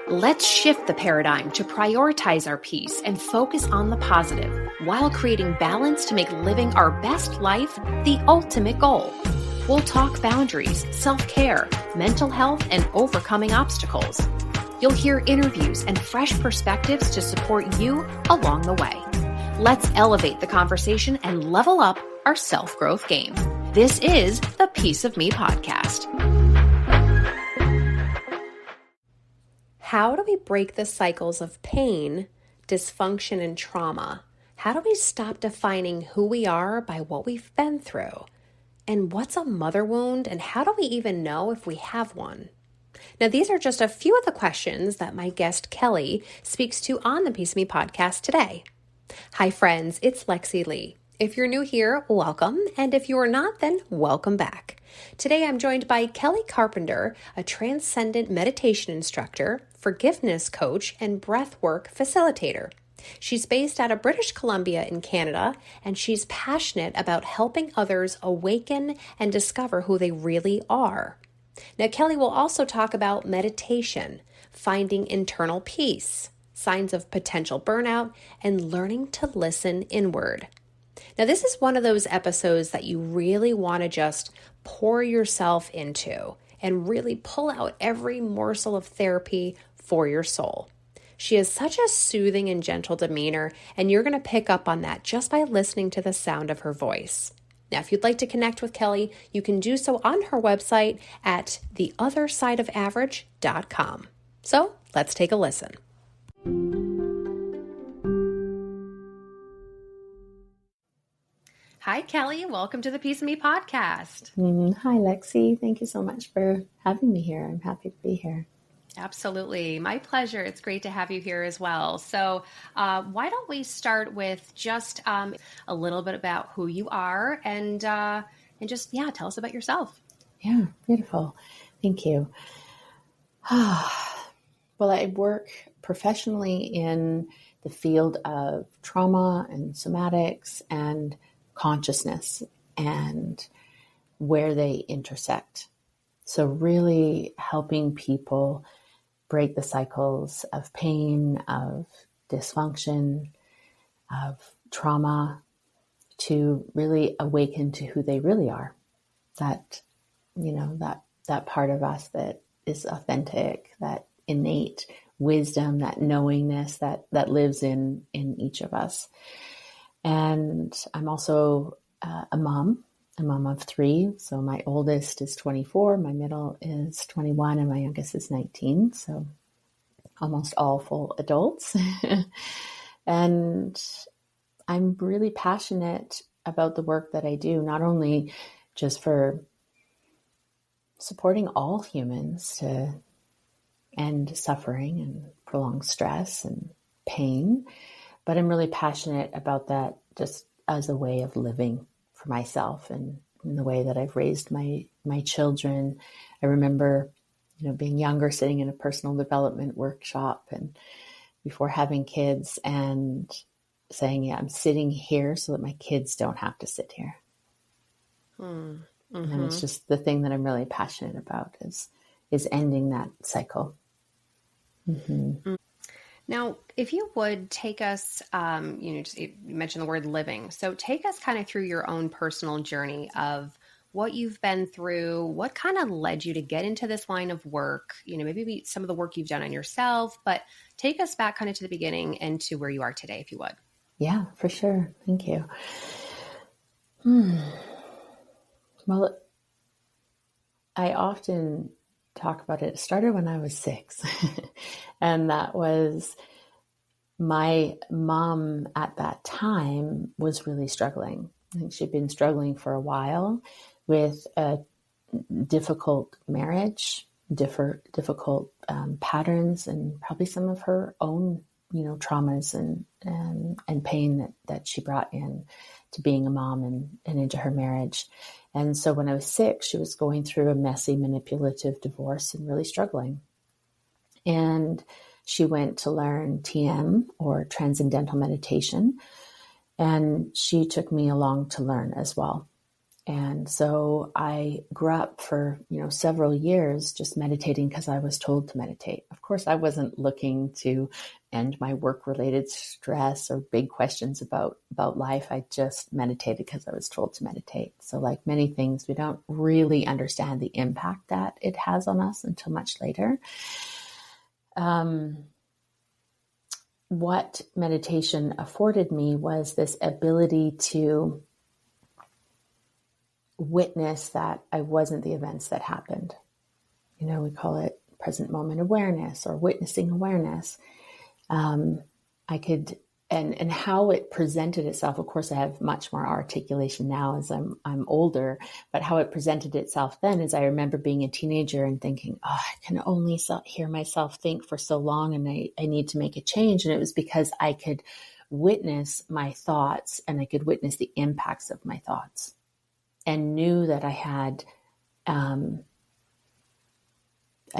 Let's shift the paradigm to prioritize our peace and focus on the positive while creating balance to make living our best life the ultimate goal. We'll talk boundaries, self-care, mental health, and overcoming obstacles. You'll hear interviews and fresh perspectives to support you along the way. Let's elevate the conversation and level up our self-growth game. This is the Piece of Me podcast. How do we break the cycles of pain, dysfunction, and trauma? How do we stop defining who we are by what we've been through? And what's a mother wound, and how do we even know if we have one? Now, these are just a few of the questions that my guest Keli speaks to on the Piece of Me podcast today. Hi, friends, it's Lexy Lee. If you're new here, welcome, and if you are not, then welcome back. Today, I'm joined by Keli Carpenter, a Transcendent Meditation instructor, forgiveness coach, and breathwork facilitator. She's based out of British Columbia in Canada, and she's passionate about helping others awaken and discover who they really are. Now, Keli will also talk about meditation, finding internal peace, signs of potential burnout, and learning to listen inward. Now, this is one of those episodes that you really want to just pour yourself into and really pull out every morsel of therapy for your soul. She has such a soothing and gentle demeanor, and you're going to pick up on that just by listening to the sound of her voice. Now, if you'd like to connect with Keli, you can do so on her website at theothersideofaverage.com. So let's take a listen. Hi, Keli. Welcome to the Piece of Me podcast. Hi, Lexy. Thank you so much for having me here. I'm happy to be here. Absolutely. My pleasure. It's great to have you here as well. So why don't we start with just a little bit about who you are and just, tell us about yourself. Yeah, beautiful. Thank you. Well, I work professionally in the field of trauma and somatics and consciousness and where they intersect. So really helping people break the cycles of pain, of dysfunction, of trauma, to really awaken to who they really are. That, that part of us that is authentic, that innate wisdom, that knowingness that lives in each of us. And I'm also a mom of three. So my oldest is 24, my middle is 21, and my youngest is 19. So almost all full adults. And I'm really passionate about the work that I do, not only just for supporting all humans to end suffering and prolong stress and pain, but I'm really passionate about that just as a way of living for myself and in the way that I've raised my children. I remember, being younger, sitting in a personal development workshop and before having kids and saying, I'm sitting here so that my kids don't have to sit here. Mm-hmm. And it's just the thing that I'm really passionate about is ending that cycle. Mm-hmm. Now, if you would take us, you mentioned the word living. So take us kind of through your own personal journey of what you've been through, what kind of led you to get into this line of work, maybe some of the work you've done on yourself, but take us back kind of to the beginning and to where you are today, if you would. Yeah, for sure. Thank you. Well, I often talk about it. It started when I was 6. And that was my mom at that time was really struggling. I think she'd been struggling for a while with a difficult marriage, difficult patterns, and probably some of her own, traumas and pain that she brought in to being a mom and into her marriage. And so when I was 6, she was going through a messy, manipulative divorce and really struggling. And she went to learn TM, or Transcendental Meditation. And she took me along to learn as well. And so I grew up for, several years just meditating because I was told to meditate. Of course, I wasn't looking to end my work-related stress or big questions about life. I just meditated because I was told to meditate. So like many things, we don't really understand the impact that it has on us until much later. What meditation afforded me was this ability to witness that I wasn't the events that happened. We call it present moment awareness or witnessing awareness. I could, and how it presented itself. Of course, I have much more articulation now as I'm older, but how it presented itself then is I remember being a teenager and thinking, oh, I can only hear myself think for so long and I need to make a change. And it was because I could witness my thoughts and I could witness the impacts of my thoughts. And knew that I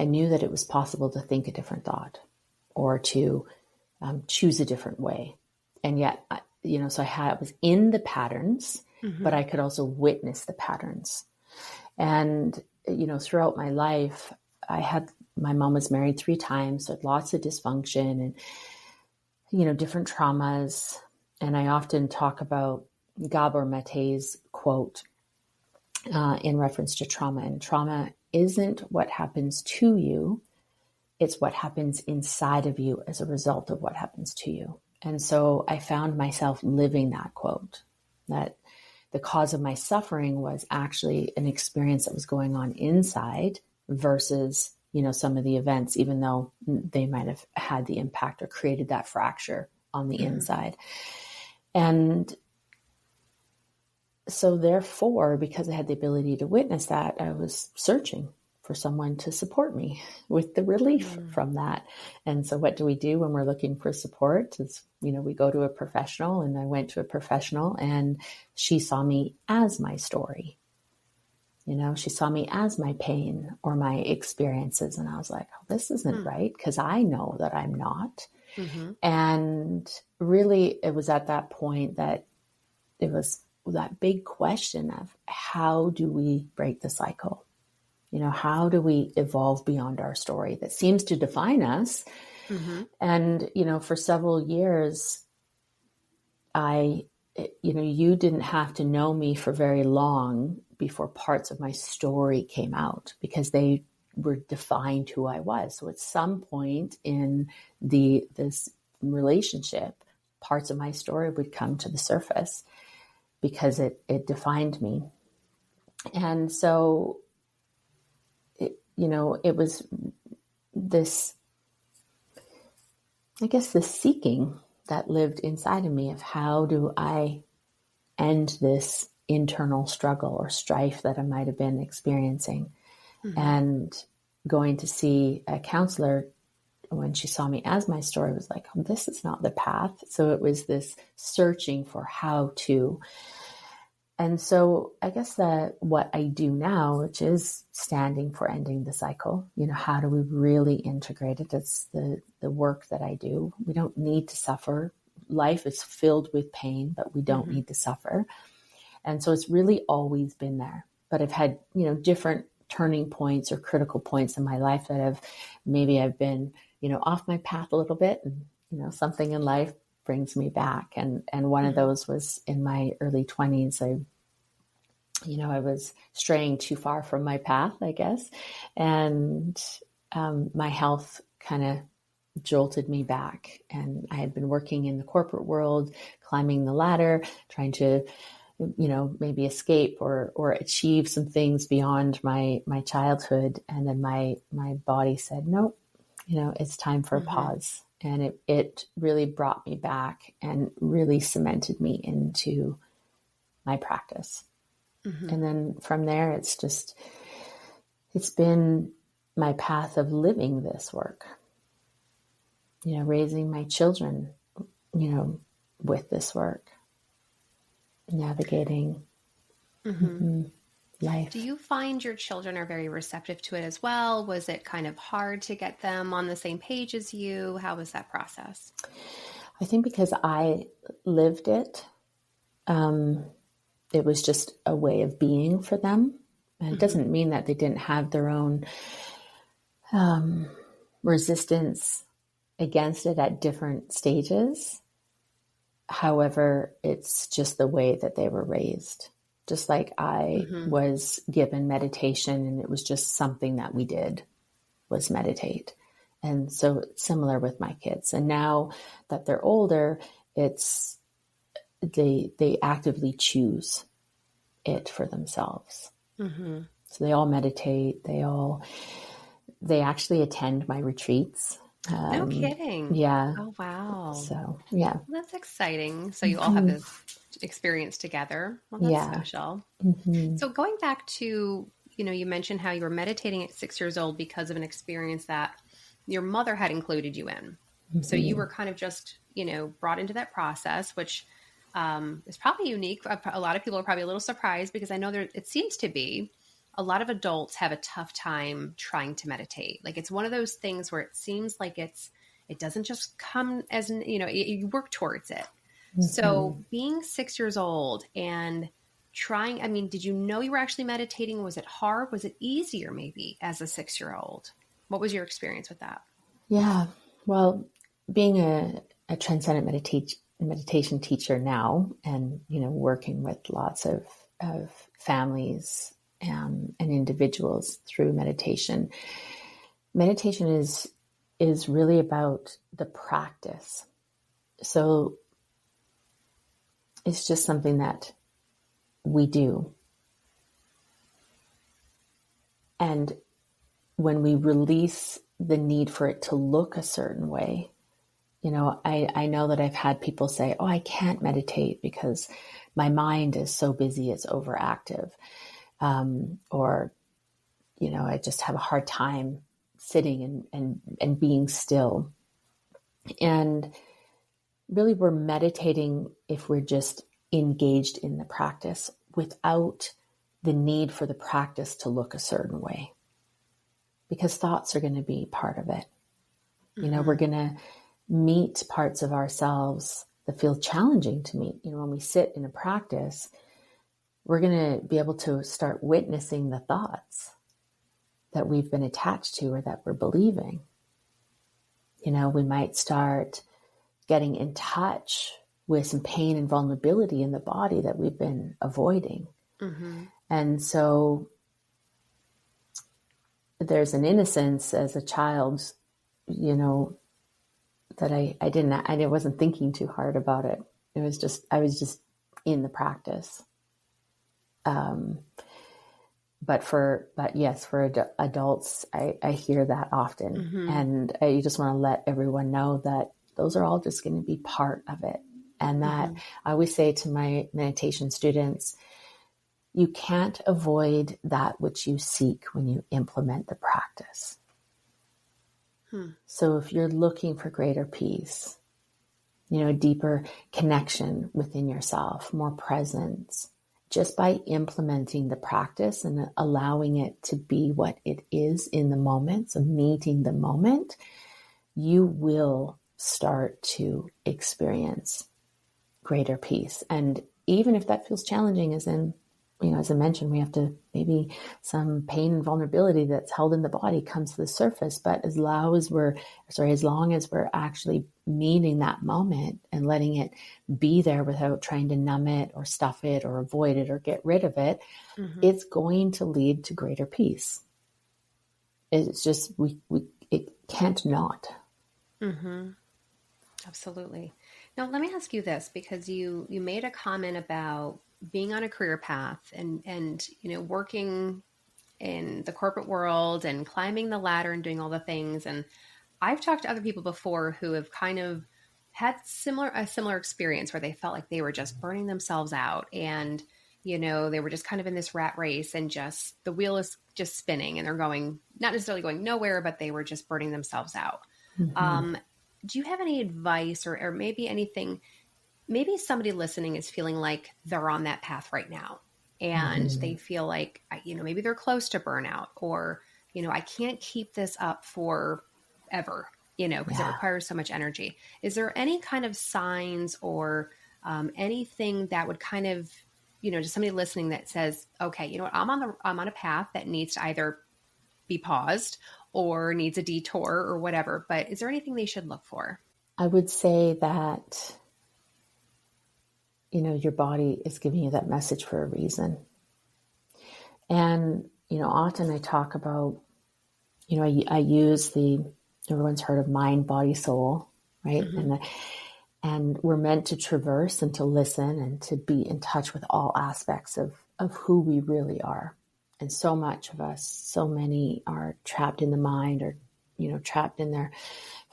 knew that it was possible to think a different thought or to choose a different way. And yet, so I was in the patterns, but I could also witness the patterns. And, throughout my life, my mom was married 3 times, so lots of dysfunction and, different traumas. And I often talk about Gabor Mate's quote, in reference to trauma. And trauma isn't what happens to you. It's what happens inside of you as a result of what happens to you. And so I found myself living that quote, that the cause of my suffering was actually an experience that was going on inside versus, some of the events, even though they might have had the impact or created that fracture on the inside. And so therefore, because I had the ability to witness that, I was searching for someone to support me with the relief from that. And so what do we do when we're looking for support? Is, we go to a professional, and I went to a professional and she saw me as my story. She saw me as my pain or my experiences. And I was like, oh, this isn't right, because I know that I'm not. And really, it was at that point that it was that big question of how do we break the cycle? How do we evolve beyond our story that seems to define us? And, for several years, you didn't have to know me for very long before parts of my story came out, because they were defined who I was. So at some point in this relationship, parts of my story would come to the surface, because it defined me. And so, it was this, I guess, the seeking that lived inside of me of how do I end this internal struggle or strife that I might have been experiencing. And going to see a counselor when she saw me as my story was like, oh, this is not the path. So it was this searching for how to. And so I guess that what I do now, which is standing for ending the cycle, how do we really integrate it? It's the work that I do. We don't need to suffer. Life is filled with pain, but we don't need to suffer. And so it's really always been there. But I've had, different turning points or critical points in my life that I've been, off my path a little bit, and, something in life brings me back. And one of those was in my early 20s. I was straying too far from my path, I guess. And my health kind of jolted me back. And I had been working in the corporate world, climbing the ladder, trying to, maybe escape or achieve some things beyond my childhood. And then my body said, nope, it's time for a pause. And it really brought me back and really cemented me into my practice. And then from there, it's been my path of living this work, raising my children, with this work, navigating life. Do you find your children are very receptive to it as well? Was it kind of hard to get them on the same page as you? How was that process? I think because I lived it, it was just a way of being for them. And it doesn't mean that they didn't have their own resistance against it at different stages. However, it's just the way that they were raised. Just like I was given meditation, and it was just something that we did, was meditate. And so it's similar with my kids. And now that they're older, it's they actively choose it for themselves. So they all meditate. They actually attend my retreats. No kidding. Yeah. Oh, wow. So, yeah. Well, that's exciting. So you all have this experience together. Well, that's special. So going back to, you mentioned how you were meditating at 6 years old because of an experience that your mother had included you in. So you were kind of just, brought into that process, which is probably unique. A lot of people are probably a little surprised because I know it seems to be a lot of adults have a tough time trying to meditate. Like it's one of those things where it seems like it doesn't just come as you work towards it. So being 6 years old and trying, I mean, did you know you were actually meditating? Was it hard? Was it easier maybe as a 6-year-old? What was your experience with that? Yeah. Well, being a transcendent meditation teacher now, and, working with lots of families and individuals through meditation. Meditation is really about the practice. So it's just something that we do. And when we release the need for it to look a certain way, I know that I've had people say, oh, I can't meditate because my mind is so busy, it's overactive. Or, I just have a hard time sitting and being still. And really we're meditating if we're just engaged in the practice without the need for the practice to look a certain way. Because thoughts are going to be part of it. We're going to meet parts of ourselves that feel challenging to meet. When we sit in a practice, we're going to be able to start witnessing the thoughts that we've been attached to or that we're believing. We might start getting in touch with some pain and vulnerability in the body that we've been avoiding. And so there's an innocence as a child, that I wasn't thinking too hard about it. I was just in the practice. But yes, for adults, I hear that often. And I just want to let everyone know that those are all just going to be part of it. And that I always say to my meditation students, you can't avoid that which you seek when you implement the practice. So if you're looking for greater peace, a deeper connection within yourself, more presence, just by implementing the practice and allowing it to be what it is in the moment, so meeting the moment, you will start to experience greater peace. And even if that feels challenging, as I mentioned, we have to, maybe some pain and vulnerability that's held in the body comes to the surface. But as long as we're actually meeting that moment and letting it be there without trying to numb it or stuff it or avoid it or get rid of it, it's going to lead to greater peace. It's just, it can't not. Absolutely. Now, let me ask you this, because you made a comment about being on a career path and working in the corporate world and climbing the ladder and doing all the things. And I've talked to other people before who have kind of had a similar experience where they felt like they were just burning themselves out, and they were just kind of in this rat race, and just the wheel is just spinning, and they're going, not necessarily going nowhere, but they were just burning themselves out. Do you have any advice or maybe anything? Maybe somebody listening is feeling like they're on that path right now, and they feel like, maybe they're close to burnout, or, I can't keep this up forever, because it requires so much energy. Is there any kind of signs or anything that would kind of to somebody listening that says, okay, you know what, I'm on a path that needs to either be paused or needs a detour or whatever, but is there anything they should look for? I would say that, your body is giving you that message for a reason. And, often I talk about, I use everyone's heard of mind, body, soul, right? Mm-hmm. And we're meant to traverse and to listen and to be in touch with all aspects of who we really are. And so much of us, so many are trapped in the mind or, trapped in their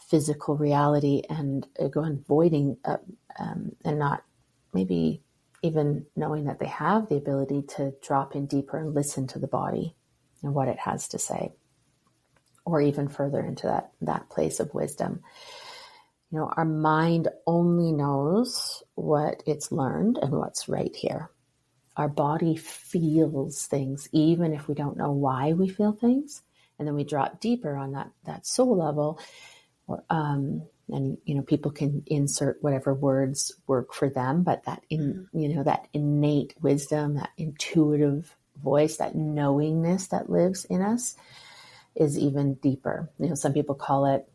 physical reality and avoiding and not maybe even knowing that they have the ability to drop in deeper and listen to the body and what it has to say, or even further into that place of wisdom. Our mind only knows what it's learned and what's right here. Our body feels things, even if we don't know why we feel things. And then we drop deeper on that soul level. And, people can insert whatever words work for them, but that innate wisdom, that intuitive voice, that knowingness that lives in us is even deeper. Some people call it,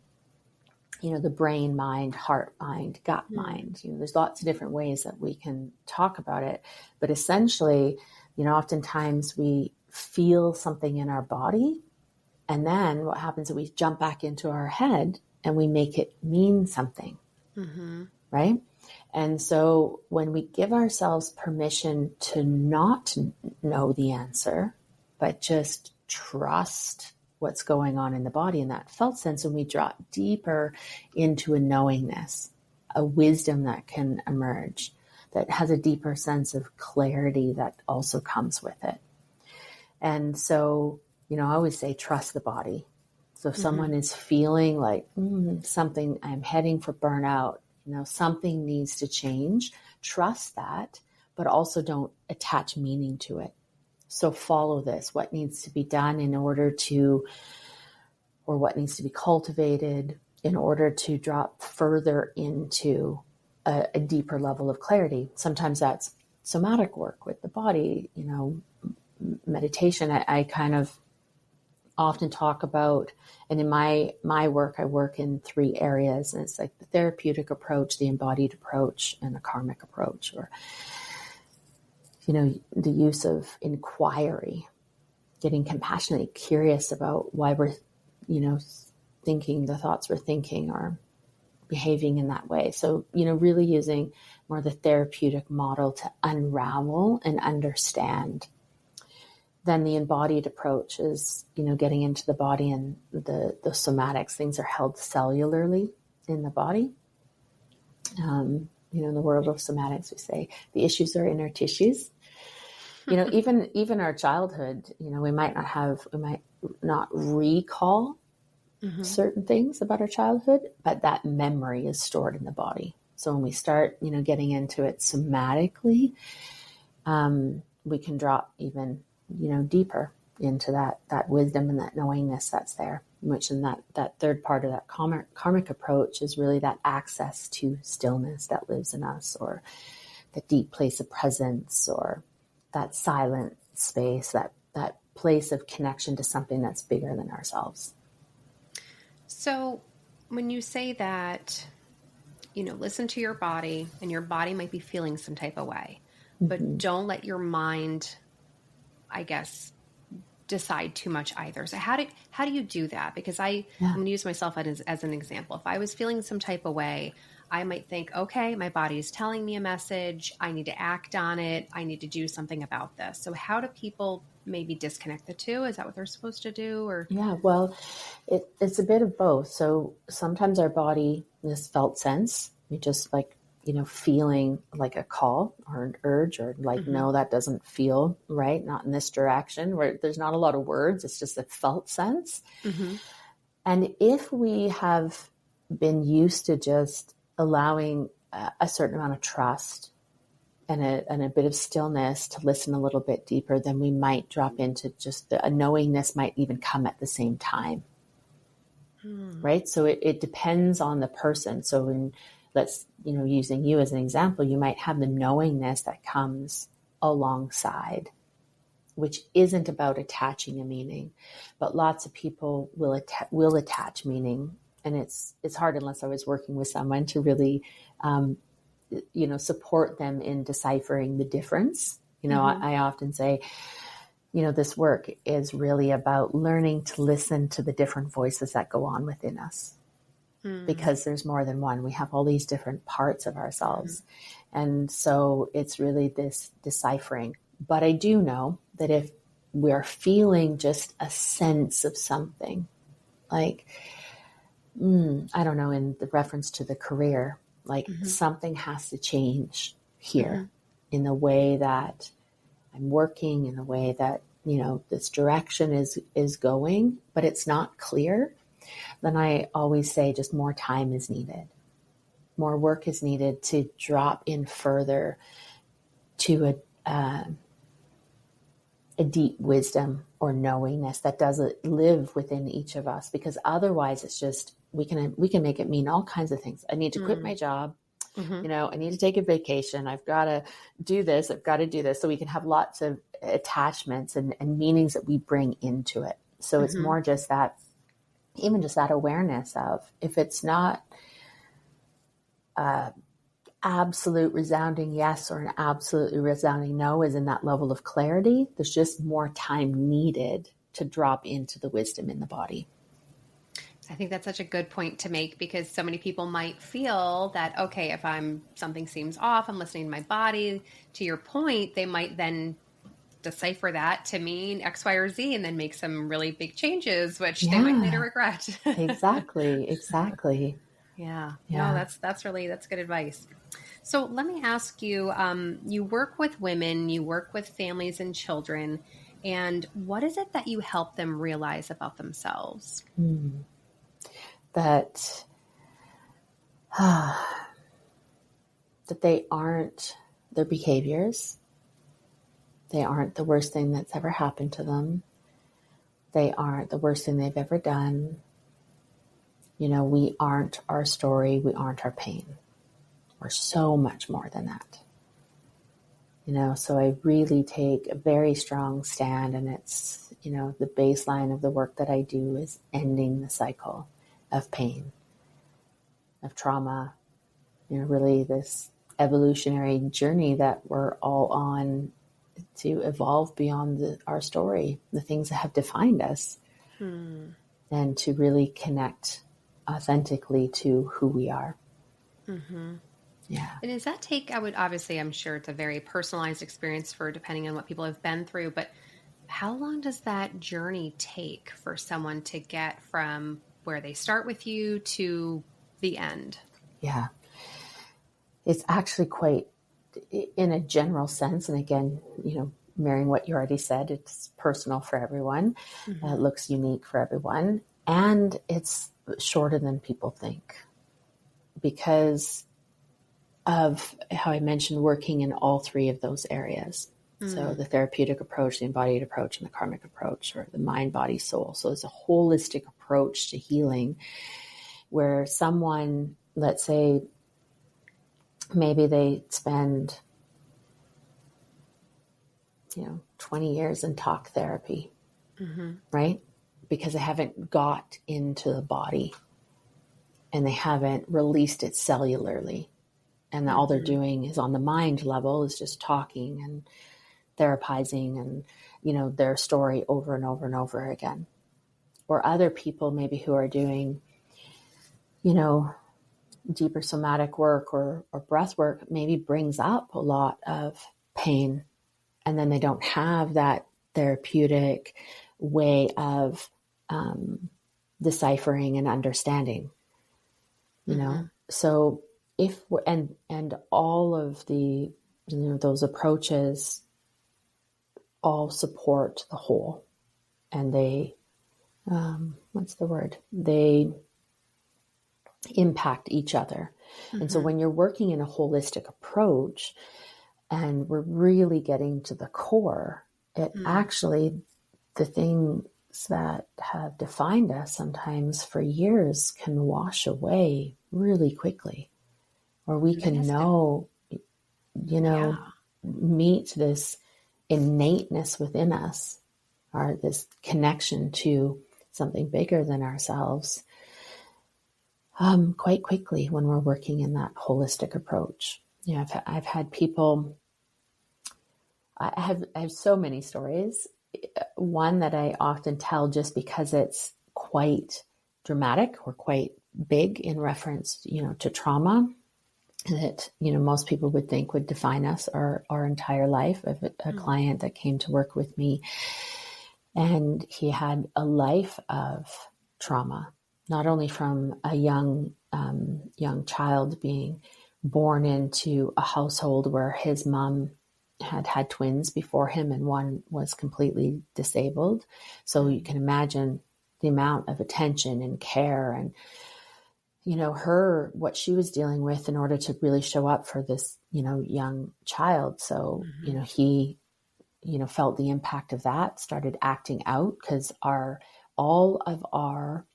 the brain, mind, heart, mind, gut, mind. There's lots of different ways that we can talk about it. But essentially, oftentimes we feel something in our body. And then what happens is we jump back into our head and we make it mean something. Mm-hmm. Right? And so when we give ourselves permission to not know the answer, but just trust what's going on in the body in that felt sense, and we drop deeper into a knowingness, a wisdom that can emerge, that has a deeper sense of clarity that also comes with it. And so, I always say, trust the body. So if someone is feeling like something, I'm heading for burnout, something needs to change, trust that, but also don't attach meaning to it. So follow this, what needs to be done in order to, or what needs to be cultivated in order to drop further into a deeper level of clarity. Sometimes that's somatic work with the body, meditation. I kind of often talk about, and in my work, I work in 3 areas, and it's like the therapeutic approach, the embodied approach, and the karmic approach, or the use of inquiry, getting compassionately curious about why we're, thinking the thoughts we're thinking or behaving in that way. So, really using more the therapeutic model to unravel and understand. Then the embodied approach is, getting into the body and the somatics. Things are held cellularly in the body. In the world of somatics, we say the issues are in our tissues. Even our childhood, we might not recall certain things about our childhood, but that memory is stored in the body. So when we start, getting into it somatically, we can drop even, deeper into that wisdom and that knowingness that's there, which in that third part of that karmic approach is really that access to stillness that lives in us, or the deep place of presence, or that silent space, that place of connection to something that's bigger than ourselves. So when you say that, listen to your body, and your body might be feeling some type of way, but don't let your mind, I guess, decide too much either. So how do you do that? Because I'm going to use myself as an example. If I was feeling some type of way, I might think, okay, my body is telling me a message. I need to act on it. I need to do something about this. So how do people maybe disconnect the two? Is that what they're supposed to do? Or yeah, well, it's a bit of both. So sometimes our body, this felt sense, we just feeling like a call or an urge, or no, that doesn't feel right, not in this direction, where there's not a lot of words, it's just a felt sense. And if we have been used to just allowing a certain amount of trust and a bit of stillness to listen a little bit deeper, then we might drop into just a knowingness might even come at the same time. Right? So it depends on the person. So when using you as an example, you might have the knowingness that comes alongside, which isn't about attaching a meaning, but lots of people will attach meaning. And it's hard unless I was working with someone to really, support them in deciphering the difference. I often say, this work is really about learning to listen to the different voices that go on within us, because there's more than one. We have all these different parts of ourselves. And so it's really this deciphering. But I do know that if we're feeling just a sense of something, like, I don't know, in the reference to the career, like something has to change here in the way that I'm working, in the way that, this direction is going, but it's not clear, then I always say just more time is needed. More work is needed to drop in further to a deep wisdom or knowingness that doesn't live within each of us, because otherwise it's just, we can make it mean all kinds of things. I need to quit my job. I need to take a vacation. I've got to do this. I've got to do this. So we can have lots of attachments and meanings that we bring into it. So it's more just that, even just that awareness of, if it's not absolute resounding yes or an absolutely resounding no, is in that level of clarity, there's just more time needed to drop into the wisdom in the body. I think that's such a good point to make, because so many people might feel that, okay, if something seems off, I'm listening to my body. To your point, they might then decipher that to mean X, Y, or Z, and then make some really big changes, which they might later regret. Exactly. Yeah. No, that's good advice. So let me ask you, you work with women, you work with families and children, and what is it that you help them realize about themselves? That they aren't their behaviors. They aren't the worst thing that's ever happened to them. They aren't the worst thing they've ever done. We aren't our story. We aren't our pain. We're so much more than that. So I really take a very strong stand, and it's, the baseline of the work that I do is ending the cycle of pain, of trauma, really this evolutionary journey that we're all on to evolve beyond our story, the things that have defined us, and to really connect authentically to who we are. Yeah. And does that take, I'm sure it's a very personalized experience for depending on what people have been through, but how long does that journey take for someone to get from where they start with you to the end? Yeah. It's actually quite, in a general sense, and again, mirroring what you already said, it's personal for everyone. It looks unique for everyone. And it's shorter than people think, because of how I mentioned working in all three of those areas. So the therapeutic approach, the embodied approach, and the karmic approach, or the mind, body, soul. So it's a holistic approach to healing, where someone, let's say, maybe they spend, 20 years in talk therapy, right? Because they haven't got into the body and they haven't released it cellularly. And all they're doing is on the mind level is just talking and therapizing and, their story over and over and over again. Or other people maybe who are doing, deeper somatic work or breath work maybe brings up a lot of pain. And then they don't have that therapeutic way of deciphering and understanding, So if we're, and all of the, those approaches all support the whole, and they, they impact each other. And so when you're working in a holistic approach and we're really getting to the core, it actually, the things that have defined us sometimes for years can wash away really quickly, or we can know, meet this innateness within us, or this connection to something bigger than ourselves, quite quickly when we're working in that holistic approach. You know, I've had people, I have so many stories. One that I often tell just because it's quite dramatic or quite big in reference, you know, to trauma, that, you know, most people would think would define us our entire life, of a client that came to work with me. And he had a life of trauma, not only from a young child being born into a household where his mom had twins before him and one was completely disabled. So you can imagine the amount of attention and care and, you know, what she was dealing with in order to really show up for this, you know, young child. So, you know, he, you know, felt the impact of that, started acting out, because all of our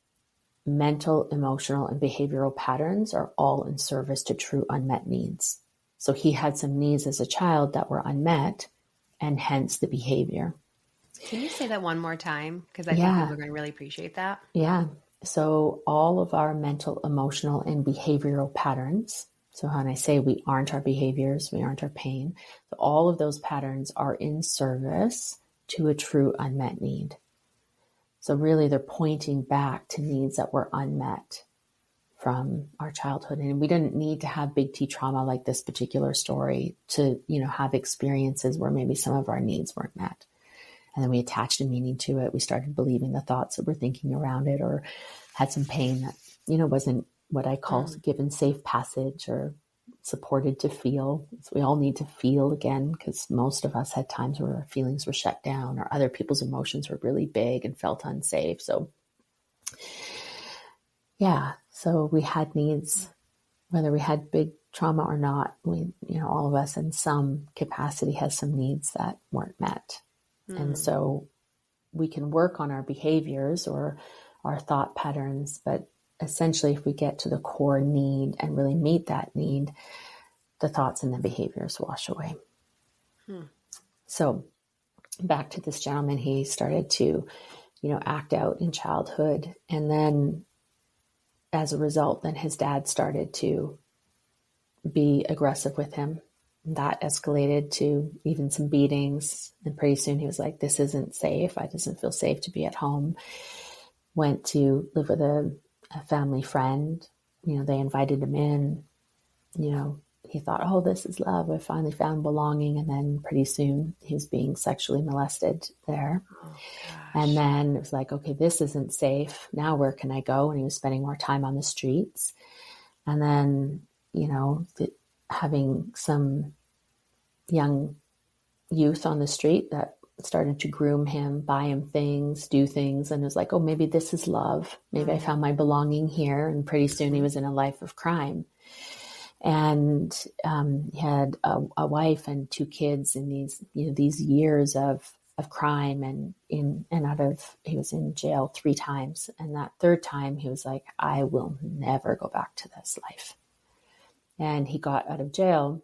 mental, emotional, and behavioral patterns are all in service to true unmet needs. So he had some needs as a child that were unmet, and hence the behavior. Can you say that one more time? Because I think people are going to really appreciate that. Yeah. So all of our mental, emotional, and behavioral patterns. So when I say we aren't our behaviors, we aren't our pain. So all of those patterns are in service to a true unmet need. So really they're pointing back to needs that were unmet from our childhood. And we didn't need to have big T trauma like this particular story to, you know, have experiences where maybe some of our needs weren't met. And then we attached a meaning to it. We started believing the thoughts that we're thinking around it, or had some pain that, you know, wasn't what I call given safe passage or supported to feel. So we all need to feel again, because most of us had times where our feelings were shut down, or other people's emotions were really big and felt unsafe. So yeah, so we had needs, whether we had big trauma or not. We, you know, all of us in some capacity has some needs that weren't met. And so we can work on our behaviors or our thought patterns, but essentially if we get to the core need and really meet that need, the thoughts and the behaviors wash away. So back to this gentleman, he started to, you know, act out in childhood. And then as a result, then his dad started to be aggressive with him. That escalated to even some beatings. And pretty soon he was like, this isn't safe. I doesn't feel safe to be at home. Went to live with a family friend. You know, they invited him in. You know, he thought, oh, this is love. I finally found belonging. And then pretty soon he was being sexually molested there. Oh, and then it was like, okay, this isn't safe. Now where can I go? And he was spending more time on the streets. And then, you know, having some young youth on the street that started to groom him, buy him things, do things. And it was like, oh, maybe this is love. Maybe I found my belonging here. And pretty soon he was in a life of crime. And he had a wife and 2 kids in these, you know, these years of crime, and he was in jail 3 times. And that 3rd time he was like, I will never go back to this life. And he got out of jail,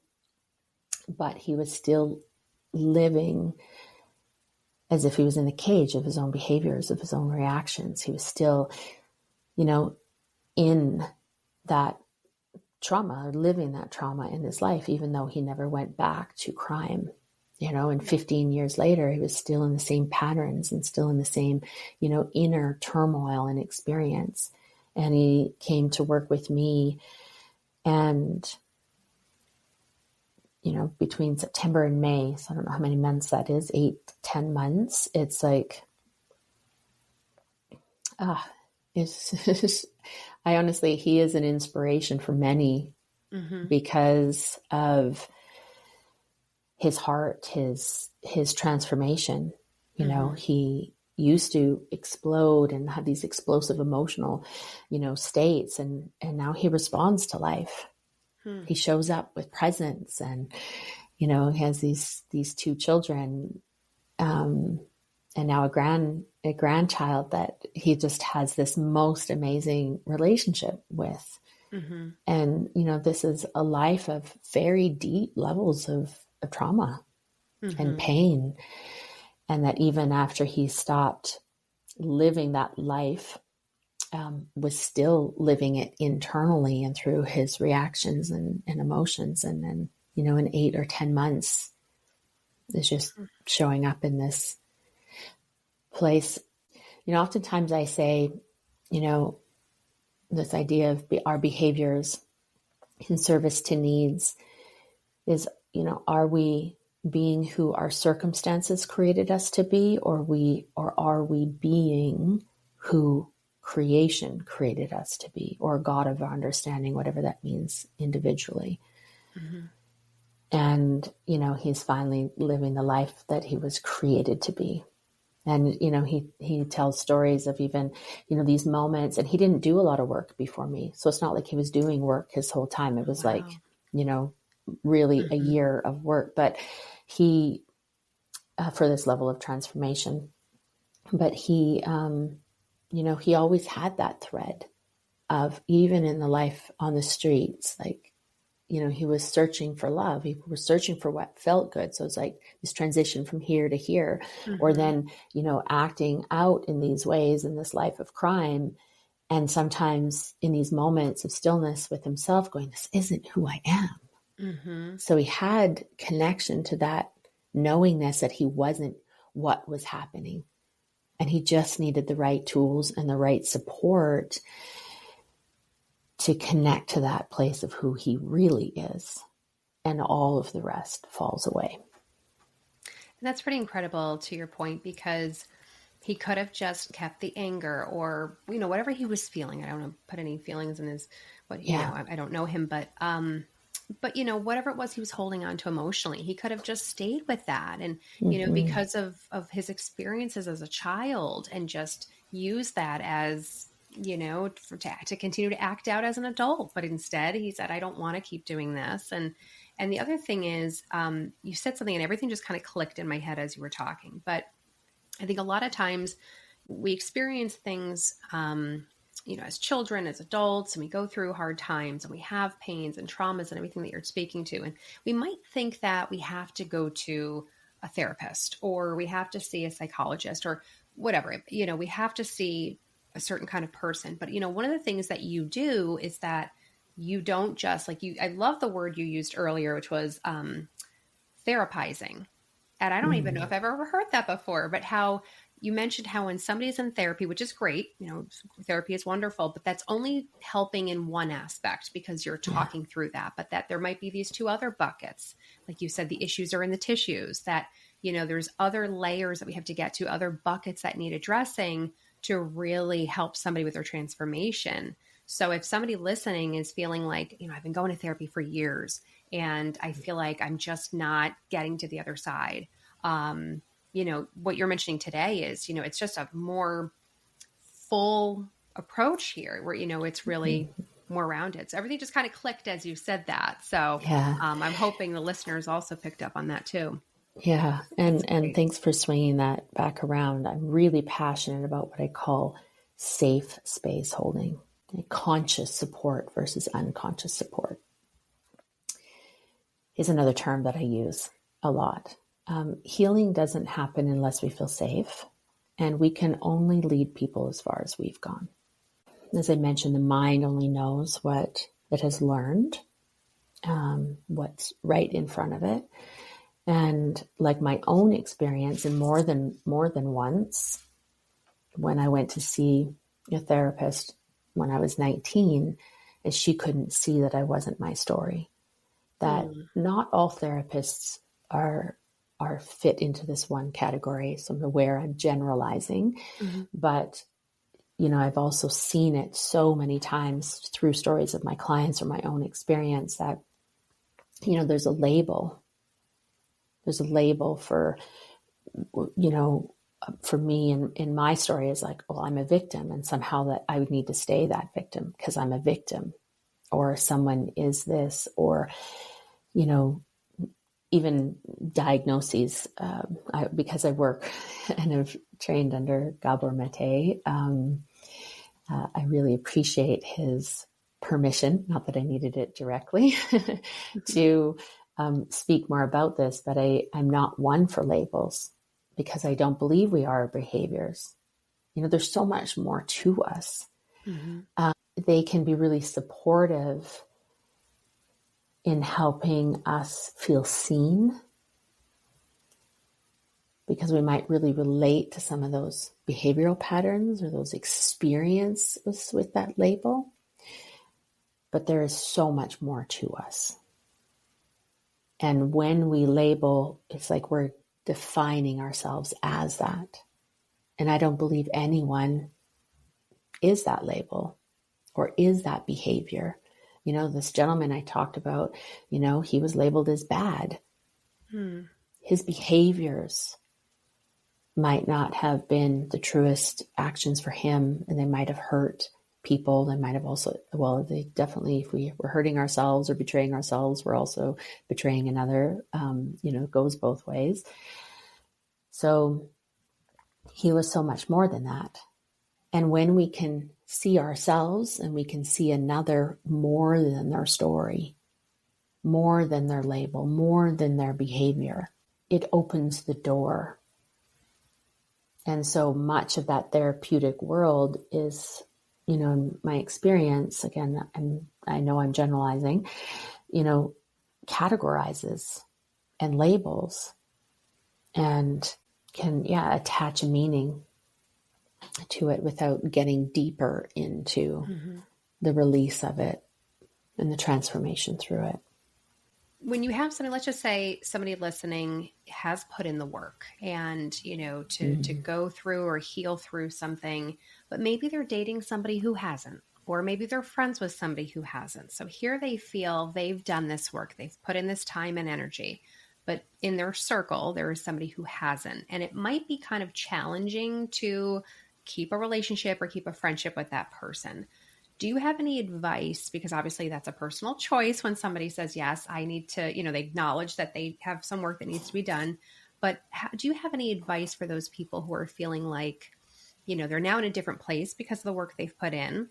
but he was still living as if he was in a cage of his own behaviors, of his own reactions. He was still, you know, in that trauma, or living that trauma in his life, even though he never went back to crime. You know, and 15 years later, he was still in the same patterns and still in the same, you know, inner turmoil and experience. And he came to work with me. And, you know, between September and May, so I don't know how many months that is, 8 to 10 months. It's like, I honestly, he is an inspiration for many because of his heart, his transformation. You know, he used to explode and have these explosive emotional, you know, states. And now he responds to life. He shows up with presence, and, you know, he has these 2 children, and now a grandchild that he just has this most amazing relationship with. And, you know, this is a life of very deep levels of of trauma and pain. And that even after he stopped living that life, was still living it internally and through his reactions and emotions. And then, in 8 or 10 months is just showing up in this place. Oftentimes I say, this idea of our behaviors in service to needs is, are we being who our circumstances created us to be, or are we being who creation created us to be, or God of our understanding, whatever that means individually. And, he's finally living the life that he was created to be. And, he tells stories of even, these moments, and he didn't do a lot of work before me. So it's not like he was doing work his whole time. It was like, really a year of work, but he, for this level of transformation, but he, he always had that thread of, even in the life on the streets, like, he was searching for love. He was searching for what felt good. So it's like this transition from here to here, or then, acting out in these ways in this life of crime. And sometimes in these moments of stillness with himself going, this isn't who I am. So he had connection to that knowingness that he wasn't what was happening. And he just needed the right tools and the right support to connect to that place of who he really is. And all of the rest falls away. And that's pretty incredible, to your point, because he could have just kept the anger or, whatever he was feeling. I don't want to put any feelings in his, I don't know him, but whatever it was he was holding on to emotionally, he could have just stayed with that. And, because of his experiences as a child, and just use that as, to continue to act out as an adult. But instead he said, I don't want to keep doing this. And the other thing is, you said something and everything just kind of clicked in my head as you were talking. But I think a lot of times we experience things, as children, as adults, and we go through hard times and we have pains and traumas and everything that you're speaking to. And we might think that we have to go to a therapist, or we have to see a psychologist, or whatever, we have to see a certain kind of person. But, one of the things that you do is that you don't just I love the word you used earlier, which was therapizing. And I don't even know if I've ever heard that before, but how you mentioned how when somebody's in therapy, which is great, therapy is wonderful, but that's only helping in one aspect because you're talking through that, but that there might be these two other buckets. Like you said, the issues are in the tissues, that, there's other layers that we have to get to, other buckets that need addressing to really help somebody with their transformation. So if somebody listening is feeling like, I've been going to therapy for years and I feel like I'm just not getting to the other side, what you're mentioning today is, it's just a more full approach here where, it's really more rounded. So everything just kind of clicked as you said that. So I'm hoping the listeners also picked up on that too. Yeah. And thanks for swinging that back around. I'm really passionate about what I call safe space holding, conscious support versus unconscious support is another term that I use a lot. Healing doesn't happen unless we feel safe, and we can only lead people as far as we've gone. As I mentioned, the mind only knows what it has learned, what's right in front of it. And like my own experience, and more than once, when I went to see a therapist when I was 19, and she couldn't see that I wasn't my story. That not all therapists are fit into this one category. So I'm aware I'm generalizing, but I've also seen it so many times through stories of my clients or my own experience that, there's a label. There's a label for, for me in my story is like, well, I'm a victim, and somehow that I would need to stay that victim because I'm a victim, or someone is this, or, even diagnoses, because I work and have trained under Gabor Mate. I really appreciate his permission, not that I needed it directly, to speak more about this, but I'm not one for labels because I don't believe we are our behaviors. There's so much more to us. Mm-hmm. They can be really supportive in helping us feel seen, because we might really relate to some of those behavioral patterns or those experiences with that label. But there is so much more to us. And when we label, it's like we're defining ourselves as that. And I don't believe anyone is that label or is that behavior. This gentleman I talked about, he was labeled as bad. His behaviors might not have been the truest actions for him, and they might have hurt people. They might have also, they definitely, if we were hurting ourselves or betraying ourselves, we're also betraying another. It goes both ways. So he was so much more than that. And when we can see ourselves and we can see another more than their story, more than their label, more than their behavior, it opens the door. And so much of that therapeutic world is, in my experience, again, I know I'm generalizing, categorizes and labels and can, attach a meaning to it without getting deeper into the release of it and the transformation through it. When you have somebody, let's just say somebody listening has put in the work and, to go through or heal through something, but maybe they're dating somebody who hasn't, or maybe they're friends with somebody who hasn't. So here they feel they've done this work, they've put in this time and energy, but in their circle, there is somebody who hasn't. And it might be kind of challenging to keep a relationship or keep a friendship with that person. Do you have any advice? Because obviously that's a personal choice when somebody says, yes, I need to, they acknowledge that they have some work that needs to be done. But do you have any advice for those people who are feeling like, they're now in a different place because of the work they've put in?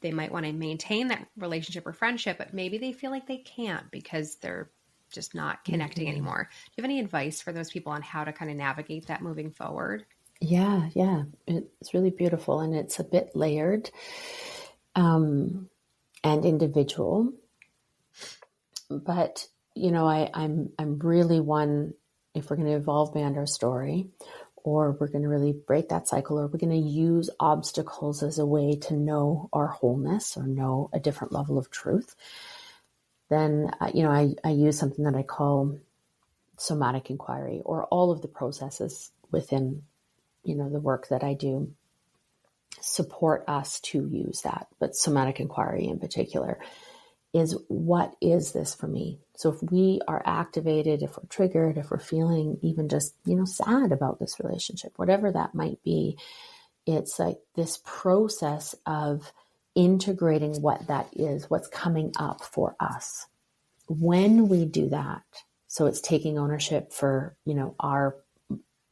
They might want to maintain that relationship or friendship, but maybe they feel like they can't because they're just not connecting anymore. Do you have any advice for those people on how to kind of navigate that moving forward? Yeah. It's really beautiful, and it's a bit layered. And individual, but I'm really one, if we're going to evolve beyond our story, or we're going to really break that cycle, or we're going to use obstacles as a way to know our wholeness or know a different level of truth, then I use something that I call somatic inquiry, or all of the processes within the work that I do support us to use that, but somatic inquiry in particular is, what is this for me? So if we are activated, if we're triggered, if we're feeling even just, sad about this relationship, whatever that might be, it's like this process of integrating what that is, what's coming up for us. When we do that, so it's taking ownership for,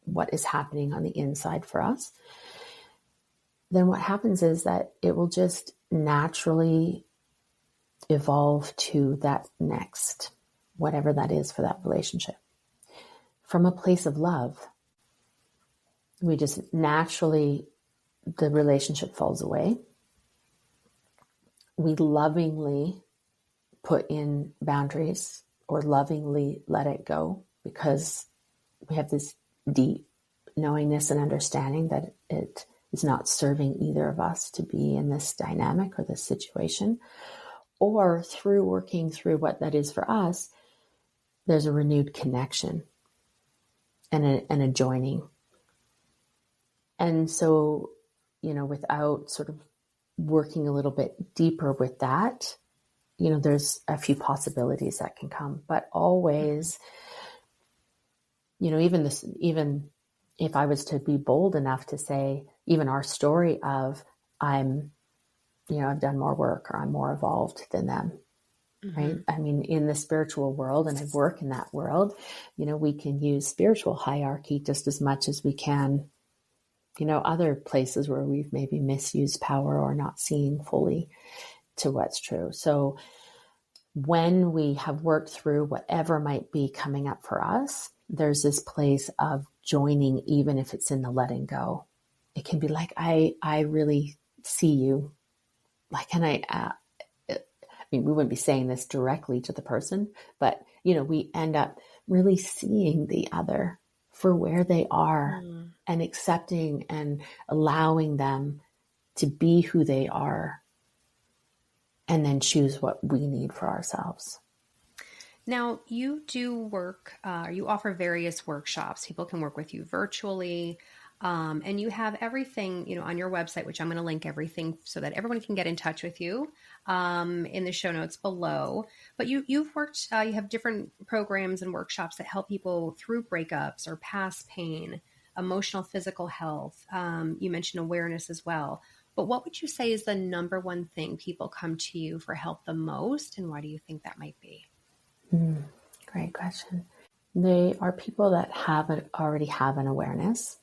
what is happening on the inside for us, then what happens is that it will just naturally evolve to that next, whatever that is for that relationship. From a place of love, we just naturally, the relationship falls away. We lovingly put in boundaries or lovingly let it go, because we have this deep knowingness and understanding that it is not serving either of us to be in this dynamic or this situation. Or through working through what that is for us, there's a renewed connection and a joining. And so, without sort of working a little bit deeper with that, there's a few possibilities that can come, but always, even if I was to be bold enough to say, even our story of I've done more work, or I'm more evolved than them, right? I mean, in the spiritual world, and I work in that world, we can use spiritual hierarchy just as much as we can, other places where we've maybe misused power or not seeing fully to what's true. So when we have worked through whatever might be coming up for us, there's this place of joining, even if it's in the letting go. It can be like, I really see you. Like, and I mean, we wouldn't be saying this directly to the person, but, we end up really seeing the other for where they are and accepting and allowing them to be who they are, and then choose what we need for ourselves. Now, you do work, you offer various workshops. People can work with you virtually. And you have everything, on your website, which I'm going to link everything so that everyone can get in touch with you in the show notes below. But you've worked, you have different programs and workshops that help people through breakups or past pain, emotional, physical health. You mentioned awareness as well. But what would you say is the number one thing people come to you for help the most? And why do you think that might be? Great question. They are people that already have an awareness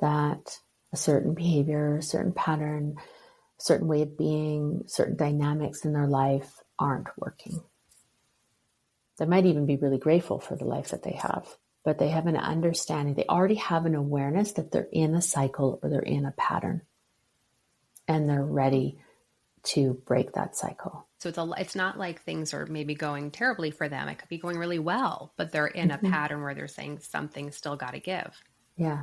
that a certain behavior, a certain pattern, a certain way of being, certain dynamics in their life aren't working. They might even be really grateful for the life that they have, but they have an understanding. They already have an awareness that they're in a cycle or they're in a pattern, and they're ready to break that cycle. So it's not like things are maybe going terribly for them. It could be going really well, but they're in a pattern where they're saying something's still got to give. Yeah.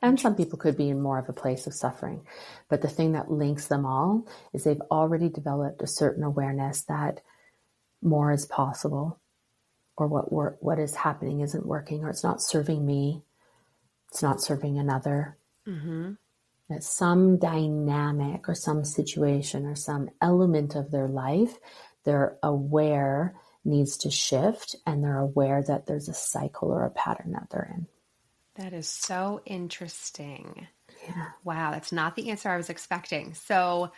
And some people could be in more of a place of suffering. But the thing that links them all is they've already developed a certain awareness that more is possible, or what is happening isn't working, or it's not serving me. It's not serving another. That some dynamic or some situation or some element of their life, they're aware needs to shift, and they're aware that there's a cycle or a pattern that they're in. That is so interesting. Yeah. Wow, that's not the answer I was expecting. So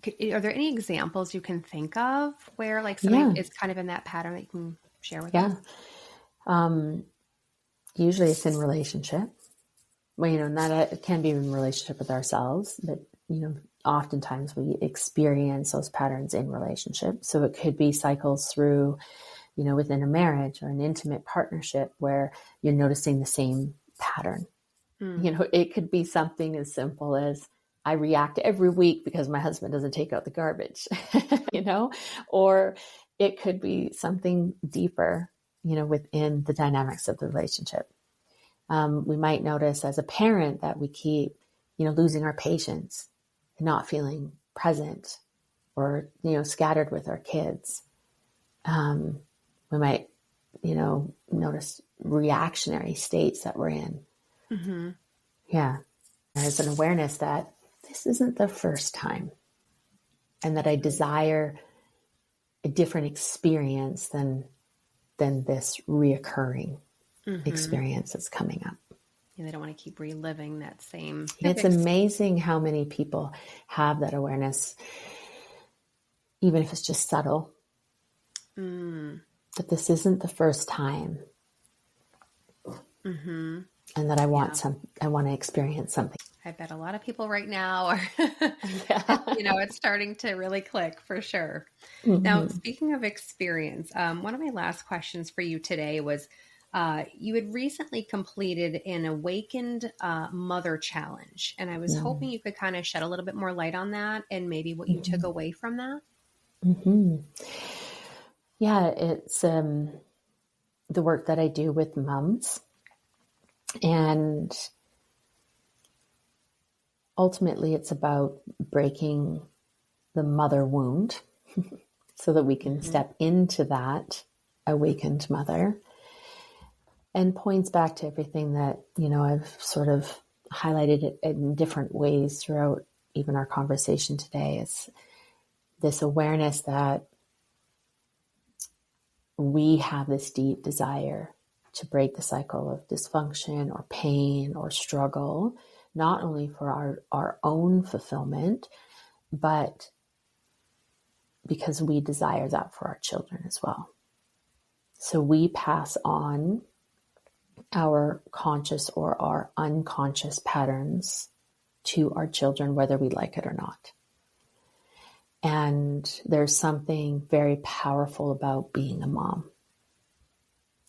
are there any examples you can think of where like somebody is kind of in that pattern that you can share with us? Usually it's in relationship. Well, it can be in relationship with ourselves, but, oftentimes we experience those patterns in relationship. So it could be cycles through, within a marriage or an intimate partnership where you're noticing the same pattern. It could be something as simple as, I react every week because my husband doesn't take out the garbage, or it could be something deeper, within the dynamics of the relationship. We might notice as a parent that we keep, losing our patience and not feeling present, or, scattered with our kids. We might, notice reactionary states that we're in. Yeah. There's an awareness that this isn't the first time, and that I desire a different experience than this reoccurring experience that's coming up. And they don't want to keep reliving that same. It's amazing how many people have that awareness, even if it's just subtle, that this isn't the first time. And that I want I want to experience something. I bet a lot of people right now are, it's starting to really click for sure. Now, speaking of experience, one of my last questions for you today was, you had recently completed an Awakened Mother Challenge, and I was hoping you could kind of shed a little bit more light on that and maybe what you took away from that. Yeah, it's the work that I do with moms, and ultimately it's about breaking the mother wound so that we can step into that awakened mother. And points back to everything that, I've sort of highlighted it in different ways throughout even our conversation today. It's this awareness that we have this deep desire to break the cycle of dysfunction or pain or struggle, not only for our own fulfillment, but because we desire that for our children as well. So we pass on our conscious or our unconscious patterns to our children, whether we like it or not. And there's something very powerful about being a mom.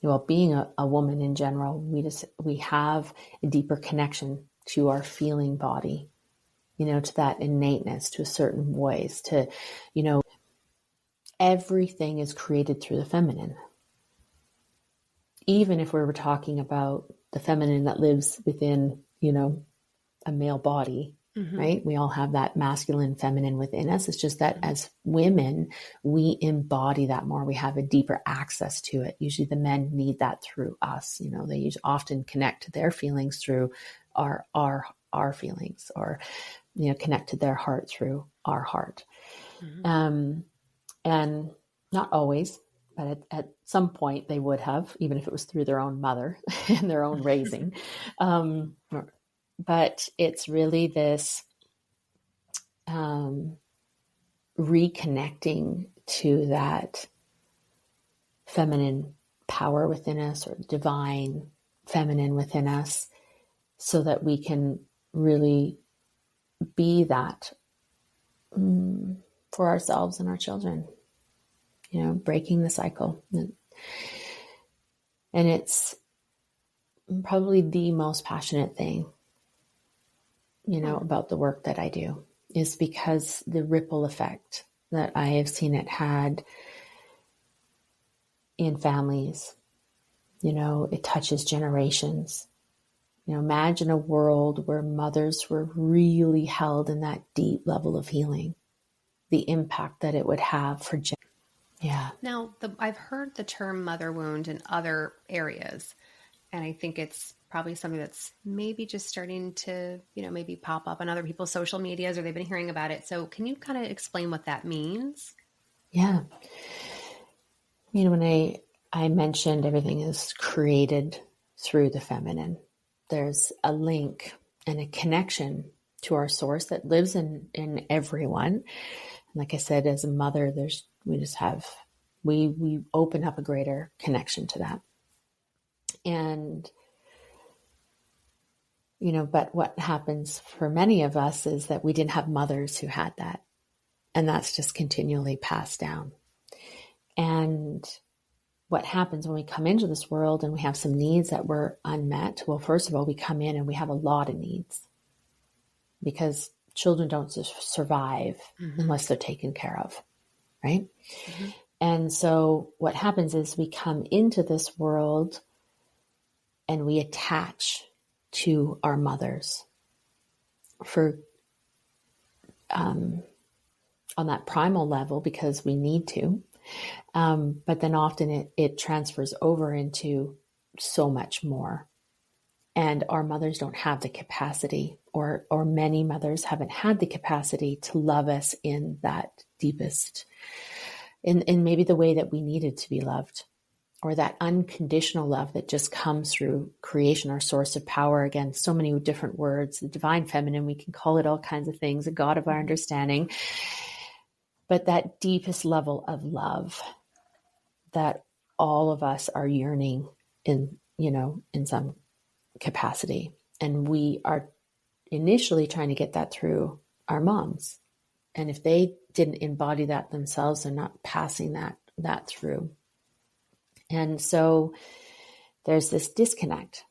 Well, being a woman in general, we have a deeper connection to our feeling body, to that innateness, to a certain voice, to, everything is created through the feminine. Even if we were talking about the feminine that lives within, a male body, right? We all have that masculine, feminine within us. It's just that as women, we embody that more. We have a deeper access to it. Usually the men need that through us. They often connect to their feelings through our feelings, or, connect to their heart through our heart. And not always, but at some point they would have, even if it was through their own mother and their own raising. But it's really this reconnecting to that feminine power within us, or divine feminine within us, so that we can really be that for ourselves and our children, breaking the cycle. And it's probably the most passionate thing, about the work that I do, is because the ripple effect that I have seen it had in families, it touches generations. Imagine a world where mothers were really held in that deep level of healing, the impact that it would have for generations. Yeah. Now, I've heard the term mother wound in other areas, and I think it's probably something that's maybe just starting to, maybe pop up on other people's social medias, or they've been hearing about it. So can you kind of explain what that means? Yeah. When I mentioned everything is created through the feminine, there's a link and a connection to our source that lives in everyone. And like I said, as a mother, we open up a greater connection to that. And, but what happens for many of us is that we didn't have mothers who had that. And that's just continually passed down. And what happens when we come into this world and we have some needs that were unmet? Well, first of all, we come in and we have a lot of needs, because children don't survive unless they're taken care of, right? And so what happens is we come into this world and we attach to our mothers on that primal level, because we need to. But then often it transfers over into so much more. And our mothers don't have the capacity, or many mothers haven't had the capacity to love us in that deepest, in maybe the way that we needed to be loved, or that unconditional love that just comes through creation, our source of power. Again, so many different words, the divine feminine, we can call it all kinds of things, a God of our understanding. But that deepest level of love that all of us are yearning in some capacity. And we are initially trying to get that through our moms. And if they didn't embody that themselves, they're not passing that through. And so there's this disconnect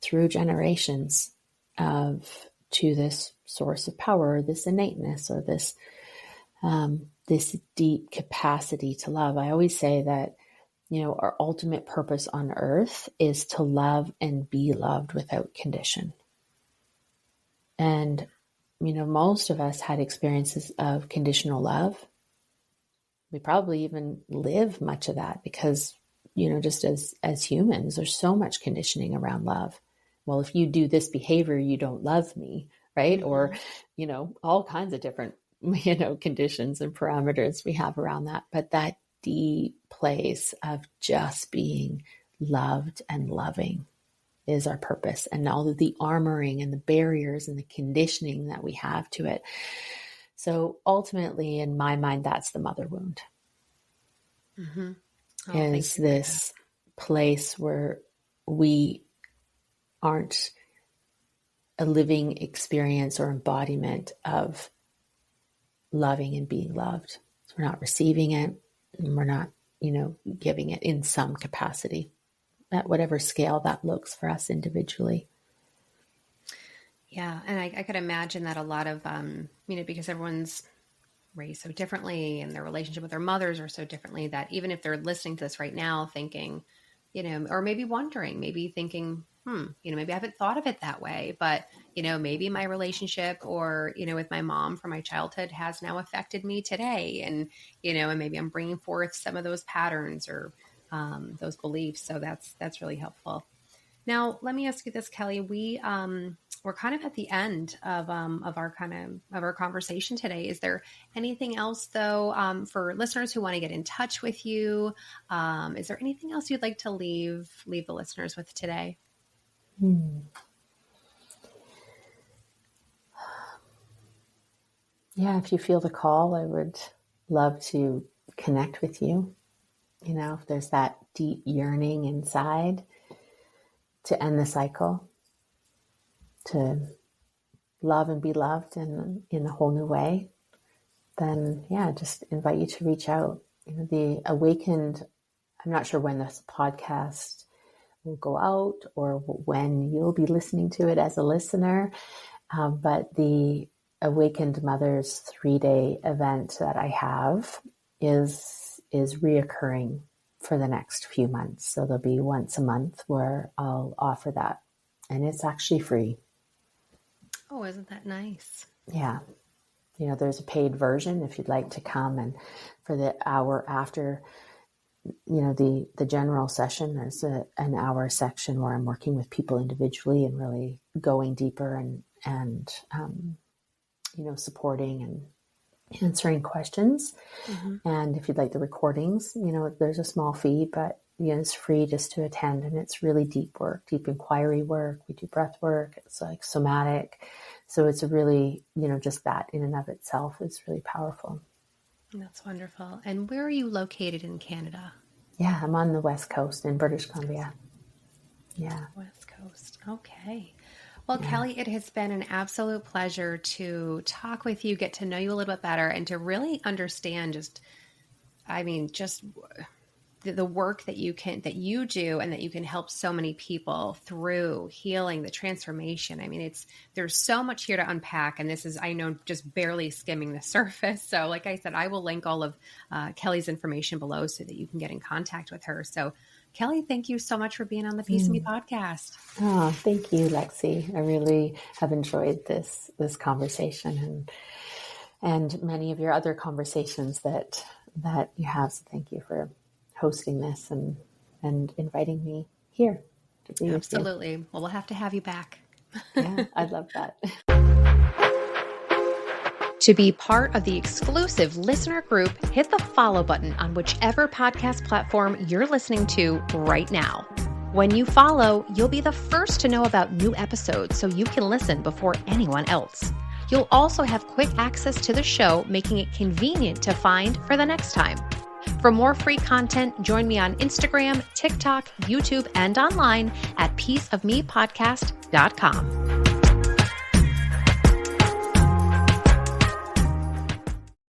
through generations to this source of power, or this innateness, or this deep capacity to love. I always say that, our ultimate purpose on earth is to love and be loved without condition. And, most of us had experiences of conditional love. We probably even live much of that because, just as humans, there's so much conditioning around love. Well, if you do this behavior, you don't love me, right? Or, all kinds of different, conditions and parameters we have around that. But that deep place of just being loved and loving is our purpose, and all of the armoring and the barriers and the conditioning that we have to it. So ultimately, in my mind, that's the mother wound. Is this place where we aren't a living experience or embodiment of loving and being loved. So we're not receiving it, and we're not, giving it in some capacity at whatever scale that looks for us individually. Yeah. And I could imagine that a lot of, because everyone's raised so differently and their relationship with their mothers are so differently, that even if they're listening to this right now thinking, or maybe wondering, maybe thinking, maybe I haven't thought of it that way, but, maybe my relationship or, with my mom from my childhood has now affected me today. And, and maybe I'm bringing forth some of those patterns or those beliefs. So that's really helpful. Now, let me ask you this, Keli. We're kind of at the end of our conversation today. Is there anything else, though, for listeners who want to get in touch with you? Is there anything else you'd like to leave the listeners with today? Yeah, if you feel the call, I would love to connect with you. If there's that deep yearning inside to end the cycle, to love and be loved in a whole new way, then just invite you to reach out. The awakened, I'm not sure when this podcast will go out or when you'll be listening to it as a listener, but the Awakened Mothers 3-day event that I have is reoccurring for the next few months. So there'll be once a month where I'll offer that, and it's actually free. Oh, isn't that nice? Yeah. There's a paid version if you'd like to come, and for the hour after, the general session, there's an hour section where I'm working with people individually and really going deeper and supporting and answering questions. Mm-hmm. And if you'd like the recordings, there's a small fee, but it's free just to attend. And it's really deep work, deep inquiry work. We do breath work. It's like somatic. So it's a really, just that in and of itself is really powerful. That's wonderful. And where are you located in Canada? Yeah, I'm on the West Coast in British Columbia. Yeah. West Coast. Okay. Well, yeah. Keli, it has been an absolute pleasure to talk with you, get to know you a little bit better, and to really understand just the work that you do, and that you can help so many people through healing, the transformation. There's so much here to unpack, and this is, I know, just barely skimming the surface. So like I said, I will link all of Keli's information below so that you can get in contact with her. So Keli, thank you so much for being on the Peace of Me podcast. Oh, thank you, Lexy. I really have enjoyed this conversation and many of your other conversations that you have. So thank you for hosting this and inviting me here to be with you. Absolutely. Well, we'll have to have you back. Yeah, I'd love that. To be part of the exclusive listener group, hit the follow button on whichever podcast platform you're listening to right now. When you follow, you'll be the first to know about new episodes, so you can listen before anyone else. You'll also have quick access to the show, making it convenient to find for the next time. For more free content, join me on Instagram, TikTok, YouTube, and online at peaceofmepodcast.com.